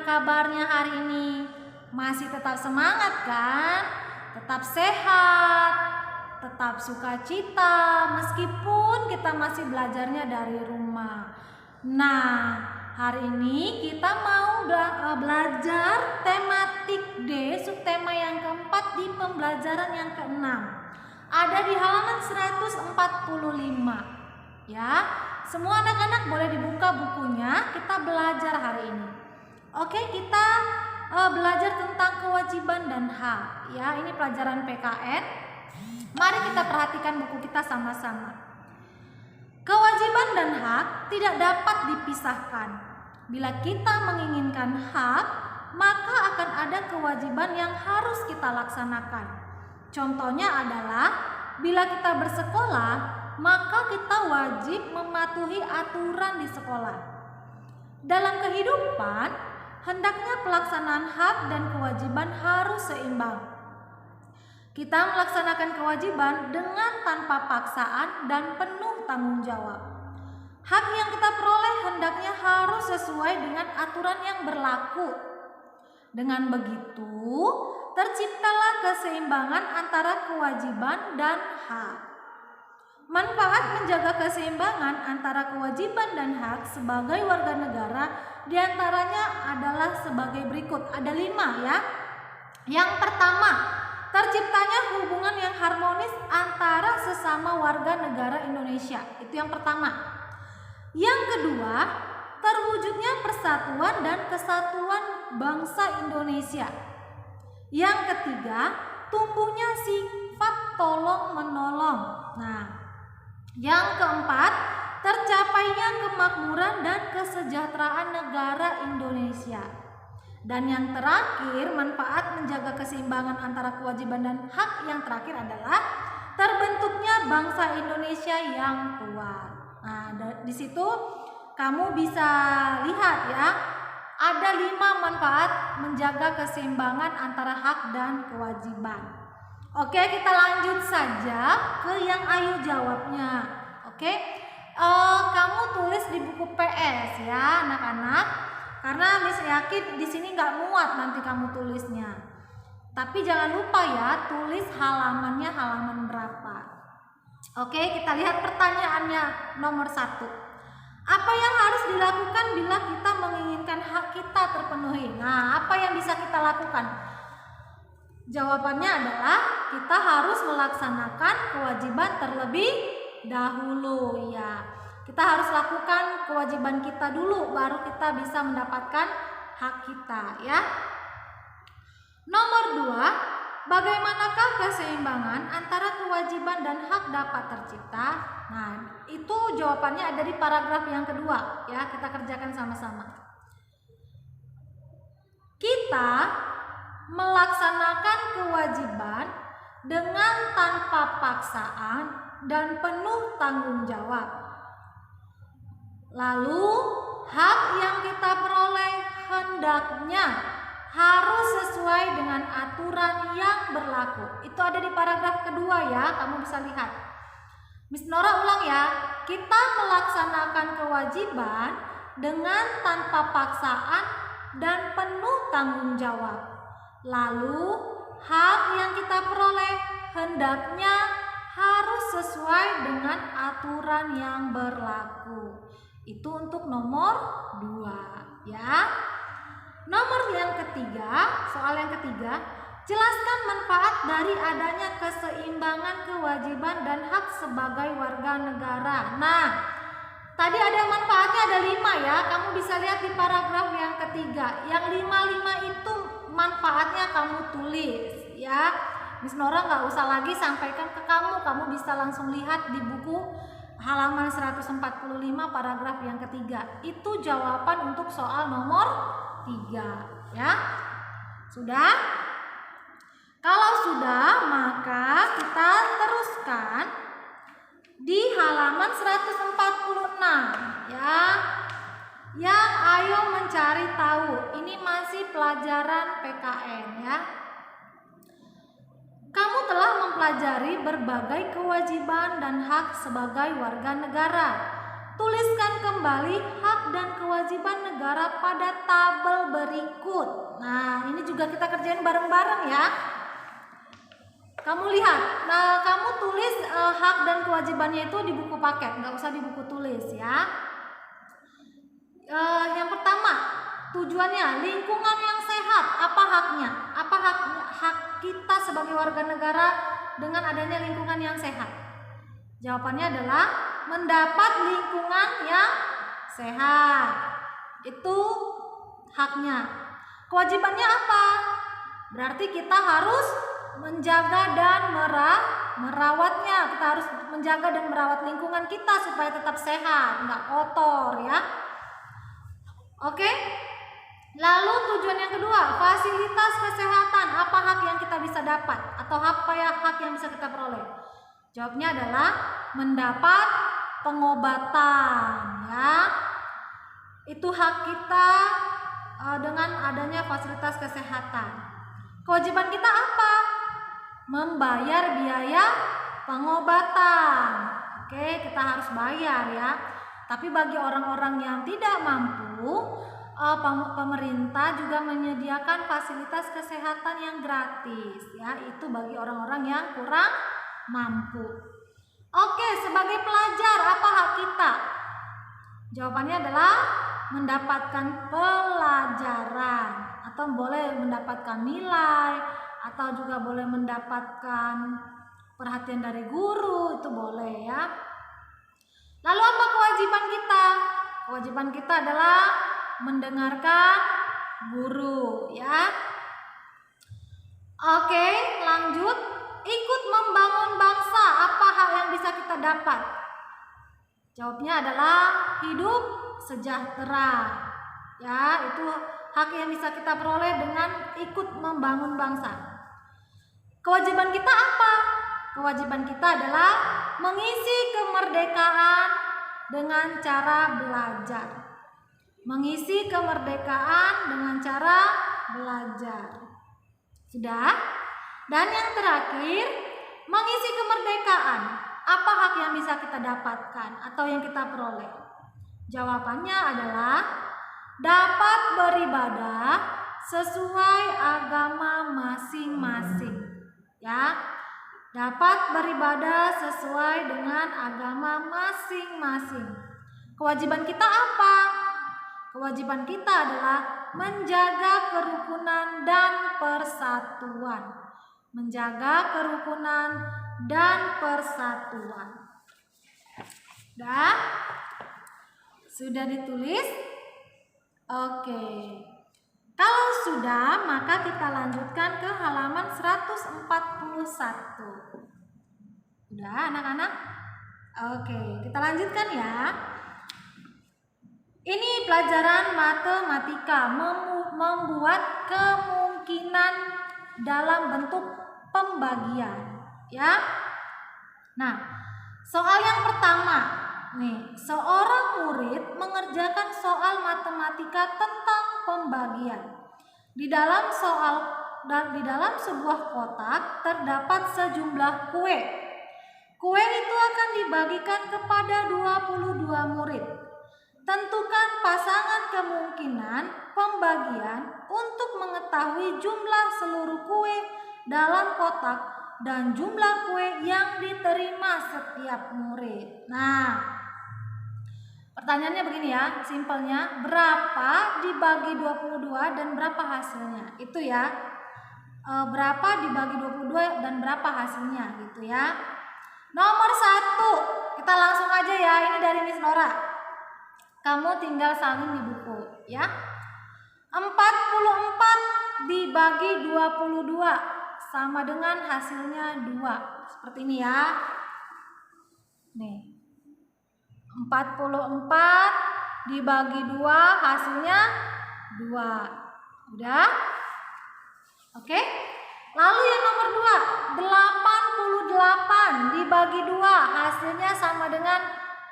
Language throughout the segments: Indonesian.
Gimana kabarnya hari ini? Masih tetap semangat kan? Tetap sehat, tetap sukacita meskipun kita masih belajarnya dari rumah. Nah, hari ini kita mau belajar tematik D, subtema yang keempat di pembelajaran yang keenam. Ada di halaman 145. Ya, semua anak-anak boleh dibuka bukunya, kita belajar hari ini. Oke, kita belajar tentang kewajiban dan hak. Ya, ini pelajaran PKN. Mari kita perhatikan buku kita sama-sama. Kewajiban dan hak tidak dapat dipisahkan. Bila kita menginginkan hak, maka akan ada kewajiban yang harus kita laksanakan. Contohnya adalah bila kita bersekolah, maka kita wajib mematuhi aturan di sekolah. Dalam kehidupan, hendaknya pelaksanaan hak dan kewajiban harus seimbang. Kita melaksanakan kewajiban dengan tanpa paksaan dan penuh tanggung jawab. Hak yang kita peroleh hendaknya harus sesuai dengan aturan yang berlaku. Dengan begitu, terciptalah keseimbangan antara kewajiban dan hak. Manfaat menjaga keseimbangan antara kewajiban dan hak sebagai warga negara diantaranya adalah sebagai berikut. Ada 5 ya. Yang pertama, terciptanya hubungan yang harmonis antara sesama warga negara Indonesia. Itu yang pertama. Yang kedua, terwujudnya persatuan dan kesatuan bangsa Indonesia. Yang ketiga, tumbuhnya sifat tolong-menolong. Nah, yang keempat, tercapainya kemakmuran dan kesejahteraan negara Indonesia. Dan yang terakhir, manfaat menjaga keseimbangan antara kewajiban dan hak yang terakhir adalah terbentuknya bangsa Indonesia yang kuat. Nah, di situ kamu bisa lihat ya, ada 5 manfaat menjaga keseimbangan antara hak dan kewajiban. Oke, kita lanjut saja ke yang ayo jawabnya. Oke, kamu tulis di buku PS ya anak-anak, karena Miss yakin di sini nggak muat nanti kamu tulisnya. Tapi jangan lupa ya, tulis halamannya halaman berapa. Oke, kita lihat pertanyaannya nomor 1. Apa yang harus dilakukan bila kita menginginkan hak kita terpenuhi? Nah, apa yang bisa kita lakukan? Jawabannya adalah kita harus melaksanakan kewajiban terlebih dahulu ya. Kita harus lakukan kewajiban kita dulu baru kita bisa mendapatkan hak kita ya. Nomor 2, bagaimanakah keseimbangan antara kewajiban dan hak dapat tercipta? Nah, itu jawabannya ada di paragraf yang kedua ya, kita kerjakan sama-sama. Kita melaksanakan kewajiban dengan tanpa paksaan dan penuh tanggung jawab. Lalu, hak yang kita peroleh hendaknya harus sesuai dengan aturan yang berlaku. Itu ada di paragraf kedua ya, kamu bisa lihat. Miss Nora ulang ya, kita melaksanakan kewajiban dengan tanpa paksaan dan penuh tanggung jawab. Lalu, hak yang kita peroleh hendaknya harus sesuai dengan aturan yang berlaku. Itu untuk nomor 2 ya. Nomor yang ketiga, soal yang ketiga, jelaskan manfaat dari adanya keseimbangan kewajiban dan hak sebagai warga negara. Nah, tadi ada manfaatnya ada 5 ya, kamu bisa lihat di paragraf yang ketiga. Yang 5 itu manfaatnya kamu tulis ya. Miss Nora nggak usah lagi sampaikan ke kamu, kamu bisa langsung lihat di buku halaman 145 paragraf yang ketiga. Itu jawaban untuk soal nomor 3 ya. Sudah? Kalau sudah, maka kita teruskan di halaman 146 ya. Yang ayo mencari tahu. Ini masih pelajaran PKN ya. Kamu telah mempelajari berbagai kewajiban dan hak sebagai warga negara. Tuliskan kembali kembali hak dan kewajiban negara pada tabel berikut. Nah, ini juga kita kerjain bareng-bareng ya. Kamu lihat, nah kamu tulis hak dan kewajibannya itu di buku paket, nggak usah di buku tulis ya. Yang pertama, tujuannya lingkungan yang sehat. Apa haknya? Apa hak kita sebagai warga negara dengan adanya lingkungan yang sehat? Jawabannya adalah mendapat lingkungan yang sehat. Itu haknya. Kewajibannya apa? Berarti kita harus menjaga dan merawatnya. Kita harus menjaga dan merawat lingkungan kita supaya tetap sehat, nggak kotor ya. Oke. Lalu tujuan yang kedua, fasilitas kesehatan. Apa hak yang kita bisa dapat atau apa ya hak yang bisa kita peroleh? Jawabnya adalah mendapat pengobatan ya. Itu hak kita dengan adanya fasilitas kesehatan. Kewajiban kita apa? Membayar biaya pengobatan. Oke, kita harus bayar ya. Tapi bagi orang-orang yang tidak mampu, pemerintah juga menyediakan fasilitas kesehatan yang gratis ya. Itu bagi orang-orang yang kurang mampu. Oke, sebagai pelajar apa hak kita? Jawabannya adalah mendapatkan pelajaran atau boleh mendapatkan nilai atau juga boleh mendapatkan perhatian dari guru, itu boleh ya. Lalu apa kewajiban kita? Kewajiban kita adalah mendengarkan guru ya. Oke, lanjut. Ikut membangun bangsa. Apa hak yang bisa kita dapat? Jawabnya adalah hidup sejahtera. Ya, itu hak yang bisa kita peroleh dengan ikut membangun bangsa. Kewajiban kita apa? Kewajiban kita adalah mengisi kemerdekaan dengan cara belajar. Mengisi kemerdekaan dengan cara belajar. Sudah? Dan yang terakhir, mengisi kemerdekaan. Apa hak yang bisa kita dapatkan atau yang kita peroleh? Jawabannya adalah dapat beribadah sesuai agama masing-masing. Ya, dapat beribadah sesuai dengan agama masing-masing. Kewajiban kita apa? Kewajiban kita adalah menjaga kerukunan dan persatuan. Menjaga kerukunan dan persatuan. Sudah ditulis? Oke. Kalau sudah, maka kita lanjutkan ke halaman 141. Udah anak-anak? Oke, kita lanjutkan ya. Ini pelajaran matematika, membuat kemungkinan dalam bentuk pembagian ya. Nah, soal yang pertama nih, seorang murid mengerjakan soal matematika tentang pembagian. Di dalam sebuah kotak terdapat sejumlah kue. Kue itu akan dibagikan kepada 22 murid. Tentukan pasangan kemungkinan pembagian untuk mengetahui jumlah seluruh kue dalam kotak dan jumlah kue yang diterima setiap murid. Nah, pertanyaannya begini ya, simpelnya, berapa dibagi 22 dan berapa hasilnya? Itu ya, berapa dibagi 22 dan berapa hasilnya gitu ya. Nomor 1, kita langsung aja ya, ini dari Miss Nora. Kamu tinggal salin di buku ya. 44 dibagi 22 sama dengan hasilnya 2. Seperti ini ya. Nih. 44 dibagi 2 hasilnya 2. Udah? Oke? Lalu yang nomor 2, 88 dibagi 2 hasilnya sama dengan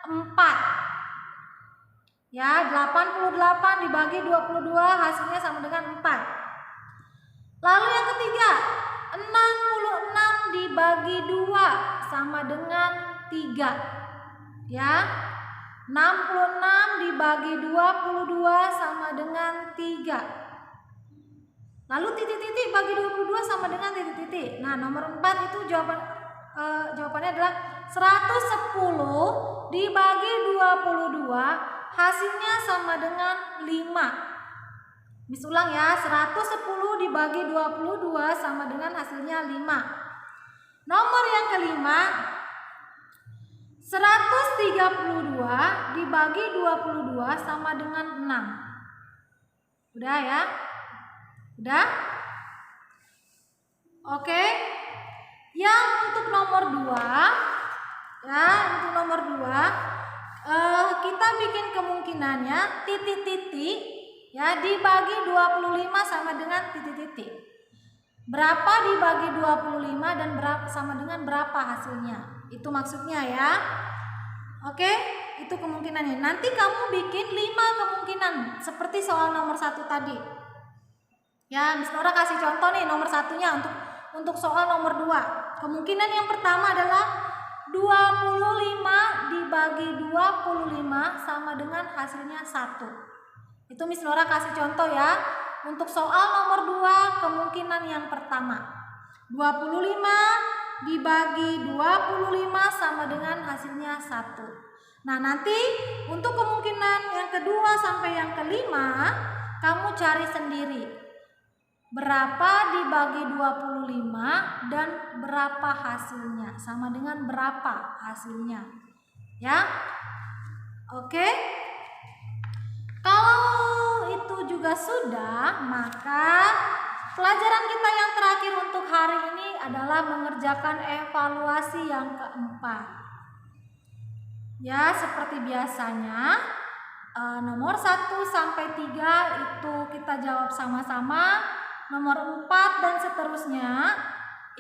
4. Ya, 88 dibagi 22 hasilnya sama dengan 4. Lalu yang ketiga, 66 dibagi 2 sama dengan 3. Ya, 66 dibagi 22 sama dengan 3. Lalu titik-titik bagi 22 sama dengan titik-titik. Nah, nomor 4 itu jawabannya adalah 110 dibagi 22 hasilnya sama dengan 5. Mis ulang ya, 110 dibagi 22 sama dengan hasilnya 5. Nomor yang kelima, 132 dibagi 22 sama dengan 6. Udah ya? Udah? Oke. Yang untuk nomor 2, ya, untuk nomor 2 kita bikin kemungkinannya titik-titik ya dibagi 25 sama dengan titik-titik. Berapa dibagi 25 dan berapa sama dengan berapa hasilnya? Itu maksudnya ya. Oke, itu kemungkinannya. Nanti kamu bikin 5 kemungkinan seperti soal nomor 1 tadi. Ya, Miss Nora kasih contoh nih nomor satunya untuk soal nomor 2. Kemungkinan yang pertama adalah 25 dibagi 25 sama dengan hasilnya 1. Itu Miss Nora kasih contoh ya. Untuk soal nomor 2, kemungkinan yang pertama 25 dibagi 25 sama dengan hasilnya 1. Nah, nanti untuk kemungkinan yang kedua sampai yang kelima kamu cari sendiri berapa dibagi 25 dan berapa hasilnya, sama dengan berapa hasilnya ya. Oke, kalau itu juga sudah, maka pelajaran kita yang terakhir untuk hari ini adalah mengerjakan evaluasi yang keempat. Ya, seperti biasanya nomor 1 sampai 3 itu kita jawab sama-sama. Nomor 4 dan seterusnya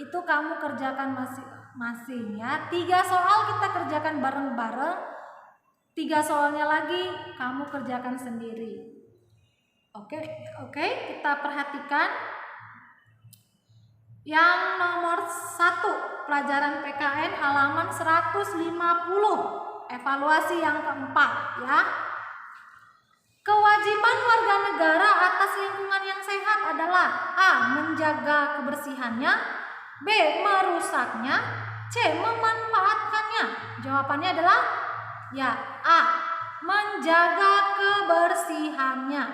itu kamu kerjakan masing-masing ya. 3 soal kita kerjakan bareng-bareng. 3 soalnya lagi kamu kerjakan sendiri. Oke, kita perhatikan yang nomor 1, pelajaran PKN halaman 150, evaluasi yang keempat ya. Kewajiban warga negara atas lingkungan yang sehat adalah A. Menjaga kebersihannya, B. Merusaknya, C. Memanfaatkannya. Jawabannya adalah ya A. Menjaga kebersihannya.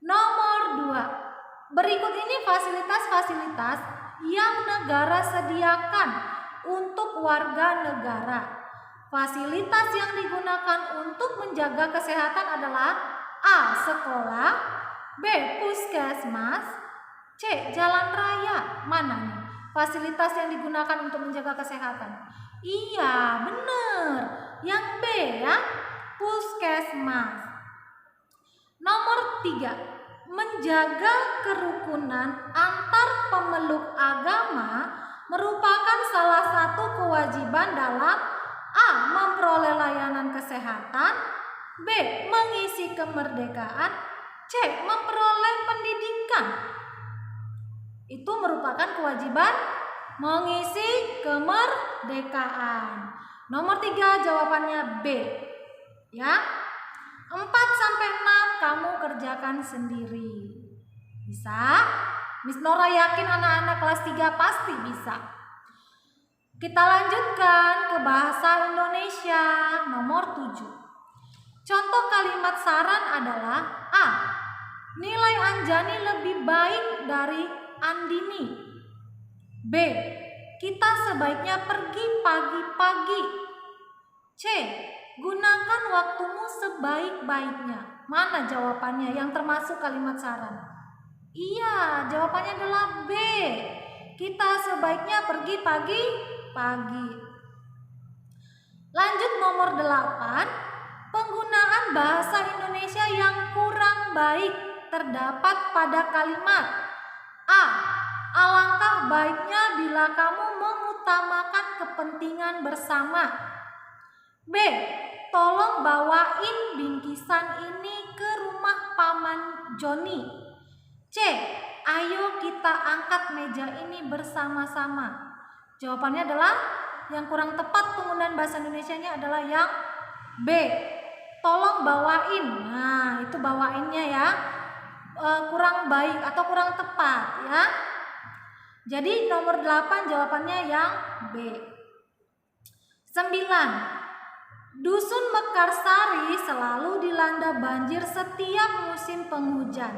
Nomor 2. Berikut ini fasilitas-fasilitas yang negara sediakan untuk warga negara. Fasilitas yang digunakan untuk menjaga kesehatan adalah A. Sekolah, B. Puskesmas, C. Jalan raya. Mana nih fasilitas yang digunakan untuk menjaga kesehatan? Iya, benar. Yang B ya, puskesmas. Nomor 3. Menjaga kerukunan antar pemeluk agama merupakan salah satu kewajiban dalam A. Memperoleh layanan kesehatan, B. Mengisi kemerdekaan, C. Memperoleh pendidikan. Itu merupakan kewajiban mengisi kemerdekaan. Nomor 3 jawabannya B ya. 4 sampai 6 kamu kerjakan sendiri. Bisa? Miss Nora yakin anak-anak kelas 3 pasti bisa. Kita lanjutkan ke bahasa Indonesia nomor 7. Contoh kalimat saran adalah A. Nilai Anjani lebih baik dari Andini. B. Kita sebaiknya pergi pagi-pagi. C. Gunakan waktumu sebaik-baiknya. Mana jawabannya yang termasuk kalimat saran? Iya, jawabannya adalah B. Kita sebaiknya pergi pagi-pagi. Lanjut nomor 8. Penggunaan bahasa Indonesia yang kurang baik terdapat pada kalimat A. Alangkah baiknya bila kamu mengutamakan kepentingan bersama. B. Tolong bawain bingkisan ini ke rumah Paman Joni. C. Ayo kita angkat meja ini bersama-sama. Jawabannya adalah yang kurang tepat penggunaan bahasa Indonesianya adalah yang B. tolong bawain. Nah, itu bawainnya ya. Kurang baik atau kurang tepat ya. Jadi nomor 8 jawabannya yang B. 9. Dusun Mekarsari selalu dilanda banjir setiap musim penghujan.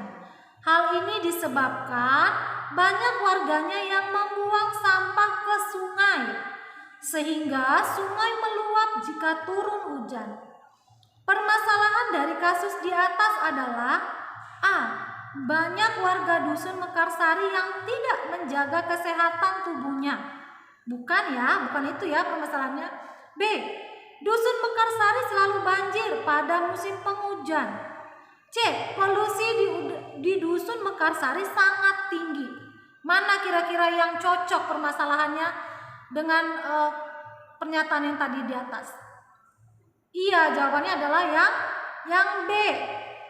Hal ini disebabkan banyak warganya yang membuang sampah ke sungai, sehingga sungai meluap jika turun hujan. Permasalahan dari kasus di atas adalah A. Banyak warga dusun Mekarsari yang tidak menjaga kesehatan tubuhnya. Bukan itu ya permasalahannya. B. Dusun Mekarsari selalu banjir pada musim penghujan. C. Polusi di dusun Mekarsari sangat tinggi. Mana kira-kira yang cocok permasalahannya dengan pernyataan yang tadi di atas? Iya, jawabannya adalah yang B.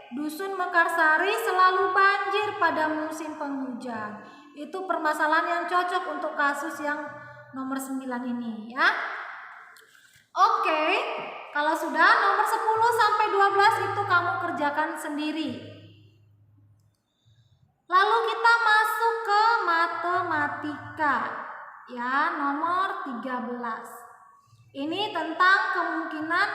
Dusun Mekarsari selalu banjir pada musim penghujan. Itu permasalahan yang cocok untuk kasus yang nomor 9 ini ya. Oke, kalau sudah nomor 10 sampai 12 itu kamu kerjakan sendiri. Lalu kita masuk ke matematika ya, nomor 13. Ini tentang kemungkinan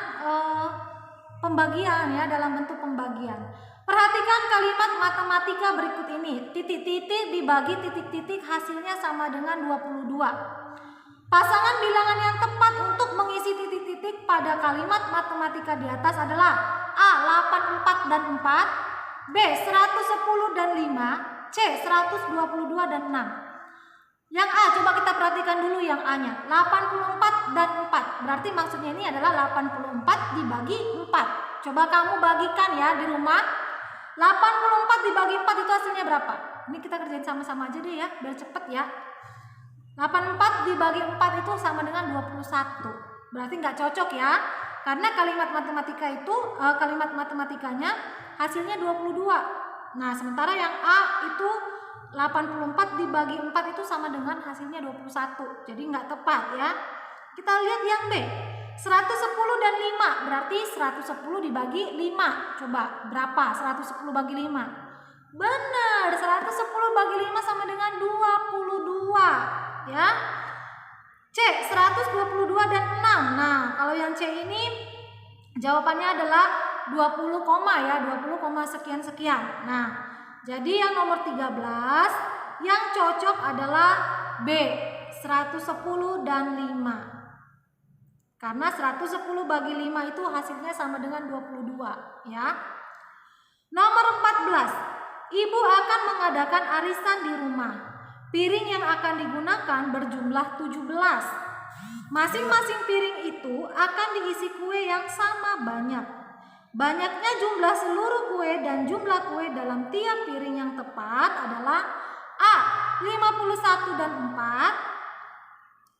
pembagian ya, dalam bentuk pembagian. Perhatikan kalimat matematika berikut ini. Titik-titik dibagi titik-titik hasilnya sama dengan 22. Pasangan bilangan yang tepat untuk mengisi titik-titik pada kalimat matematika di atas adalah A. 84 dan 4, B. 110 dan 5, C. 122 dan 6. Yang A coba kita perhatikan dulu yang A-nya. 84 dan 4. Berarti maksudnya ini adalah 84 dibagi 4. Coba kamu bagikan ya di rumah. 84 dibagi 4 itu hasilnya berapa? Ini kita kerjain sama-sama aja deh ya, biar cepet ya. 84 dibagi 4 itu sama dengan 21. Berarti nggak cocok ya. Karena kalimat matematika itu kalimat matematikanya hasilnya 22. Nah, sementara yang A itu 84 dibagi 4 itu sama dengan hasilnya 21. Jadi nggak tepat ya. Kita lihat yang B. 110 dan 5. Berarti 110 dibagi 5. Coba berapa 110 bagi 5? Benar, 110 bagi 5 sama dengan 22 ya. C. 122 dan 6. Nah, kalau yang C ini jawabannya adalah 20, ya, 20, sekian-sekian. Nah, jadi yang nomor 13 yang cocok adalah B. 110 dan 5. Karena 110 bagi 5 itu hasilnya sama dengan 22 ya. Nomor 14. Ibu akan mengadakan arisan di rumah. Piring yang akan digunakan berjumlah 17. Masing-masing piring itu akan diisi kue yang sama banyak. Banyaknya jumlah seluruh kue dan jumlah kue dalam tiap piring yang tepat adalah A. 51 dan 4.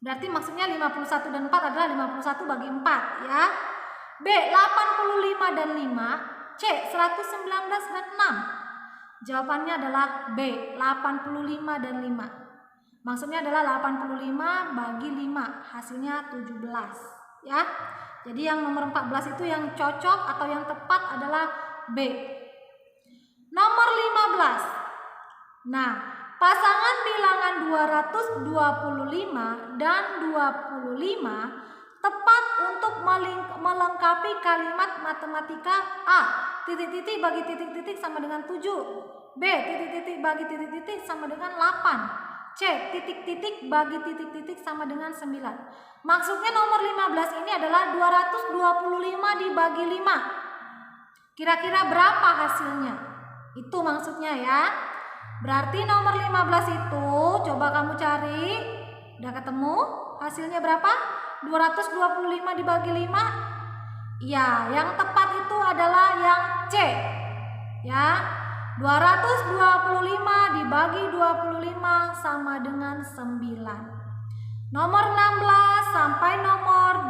Berarti maksudnya 51 dan 4 adalah 51 bagi 4 ya. B. 85 dan 5. C. 119 dan 6. Jawabannya adalah B. 85 dan 5. Maksudnya adalah 85 bagi 5. Hasilnya 17 ya. Jadi yang nomor 14 itu yang cocok atau yang tepat adalah B. Nomor 15. Nah, pasangan bilangan 225 dan 25 tepat untuk melengkapi kalimat matematika A. Titik-titik bagi titik-titik sama dengan 7. B. Titik-titik bagi titik-titik sama dengan 8. C. Titik-titik bagi titik-titik sama dengan 9. Maksudnya nomor 15 ini adalah 225 dibagi 5. Kira-kira berapa hasilnya? Itu maksudnya ya. Berarti nomor 15 itu coba kamu cari. Udah ketemu? Hasilnya berapa? 225 dibagi 5. Ya, yang tepat itu adalah yang C. Ya. 225 dibagi 25 sama dengan 9. Nomor 16 sampai nomor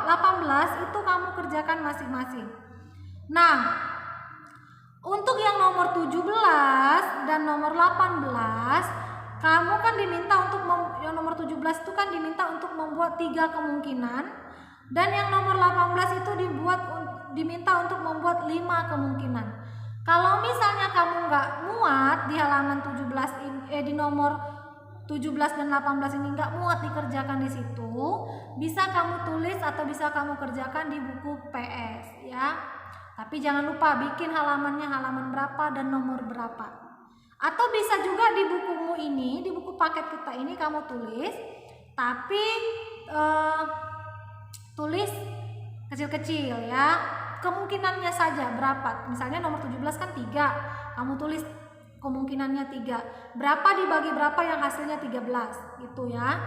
18 itu kamu kerjakan masing-masing. Nah, untuk yang nomor 17 dan nomor 18, kamu kan diminta untuk yang nomor 17 itu kan diminta untuk membuat 3 kemungkinan, dan yang nomor 18 itu diminta untuk membuat 5 kemungkinan. Kalau misalnya kamu nggak muat di halaman 17 ini, di nomor 17 dan 18 ini nggak muat dikerjakan di situ, bisa kamu tulis atau bisa kamu kerjakan di buku PS ya. Tapi jangan lupa bikin halamannya halaman berapa dan nomor berapa. Atau bisa juga di bukumu ini, di buku paket kita ini kamu tulis, tapi tulis kecil-kecil ya. Kemungkinannya saja berapa. Misalnya nomor 17 kan 3, kamu tulis kemungkinannya 3. Berapa dibagi berapa yang hasilnya 13 gitu ya.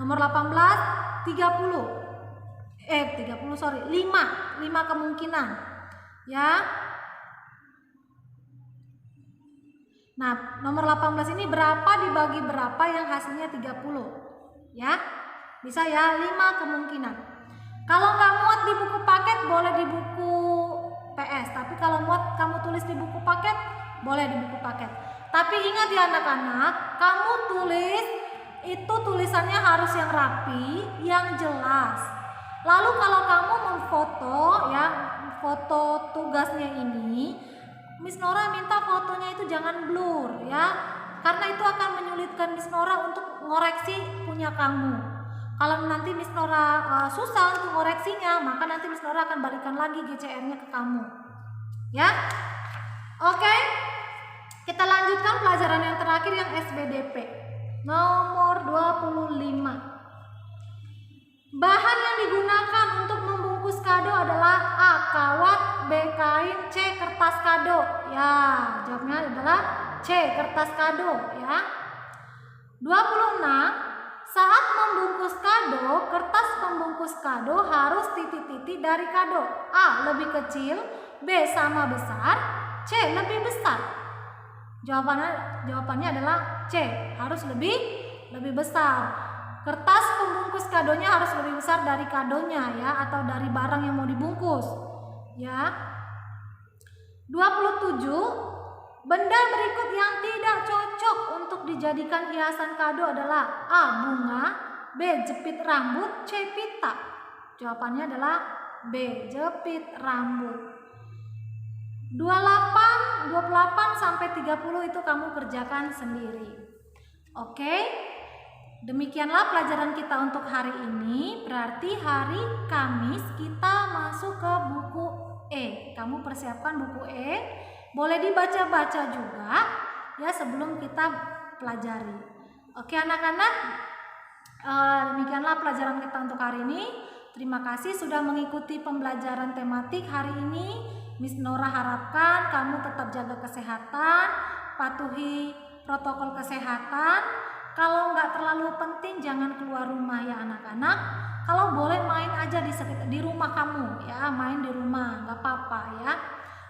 Nomor 18 5 kemungkinan ya. Nah, nomor 18 ini berapa dibagi berapa yang hasilnya 30 ya. Bisa ya, 5 kemungkinan. Kalau nggak muat di buku paket boleh di buku PS, tapi kalau muat kamu tulis di buku paket boleh di buku paket. Tapi ingat ya anak-anak, kamu tulis itu tulisannya harus yang rapi, yang jelas. Lalu kalau kamu memfoto ya, foto tugasnya ini, Miss Nora minta fotonya itu jangan blur ya, karena itu akan menyulitkan Miss Nora untuk ngoreksi punya kamu. Kalau nanti Miss Nora susah untuk ngoreksinya, maka nanti Miss Nora akan balikan lagi GCR-nya ke kamu. Ya. Oke. Kita lanjutkan pelajaran yang terakhir yang SBDP. Nomor 25. Bahan yang digunakan untuk membungkus kado adalah A. Kawat, B. Kain, C. Kertas kado. Ya, jawabnya adalah C. Kertas kado ya. 26. Saat membungkus kado, kertas pembungkus kado harus titik-titik dari kado. A. Lebih kecil, B. Sama besar, C. Lebih besar. Jawabannya adalah C. Harus lebih besar. Kertas pembungkus kadonya harus lebih besar dari kadonya ya, atau dari barang yang mau dibungkus. Ya. 27. Benda berikut yang tidak cocok untuk dijadikan hiasan kado adalah A. Bunga, B. Jepit rambut, C. pita. Jawabannya adalah B. Jepit rambut. 28 sampai 30 itu kamu kerjakan sendiri. Oke. Demikianlah pelajaran kita untuk hari ini. Berarti hari Kamis kita masuk ke buku E. Kamu persiapkan buku E. Boleh dibaca-baca juga ya sebelum kita pelajari. Oke anak-anak, demikianlah pelajaran kita untuk hari ini. Terima kasih sudah mengikuti pembelajaran tematik hari ini. Miss Nora harapkan kamu tetap jaga kesehatan, patuhi protokol kesehatan. Kalau nggak terlalu penting jangan keluar rumah ya anak-anak. Kalau boleh main aja di rumah kamu ya, main di rumah nggak apa-apa ya.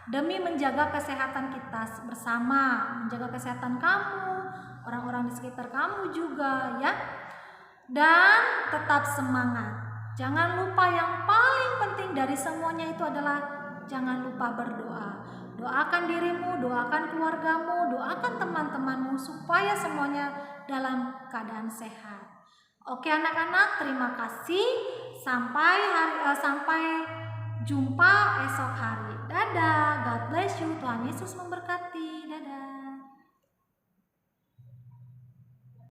Demi menjaga kesehatan kita bersama, menjaga kesehatan kamu, orang-orang di sekitar kamu juga ya. Dan tetap semangat. Jangan lupa yang paling penting dari semuanya itu adalah jangan lupa berdoa. Doakan dirimu, doakan keluargamu, doakan teman-temanmu supaya semuanya dalam keadaan sehat. Oke anak-anak, terima kasih. Sampai jumpa esok hari. Dadah, God bless you. Tuhan Yesus memberkati. Dadah.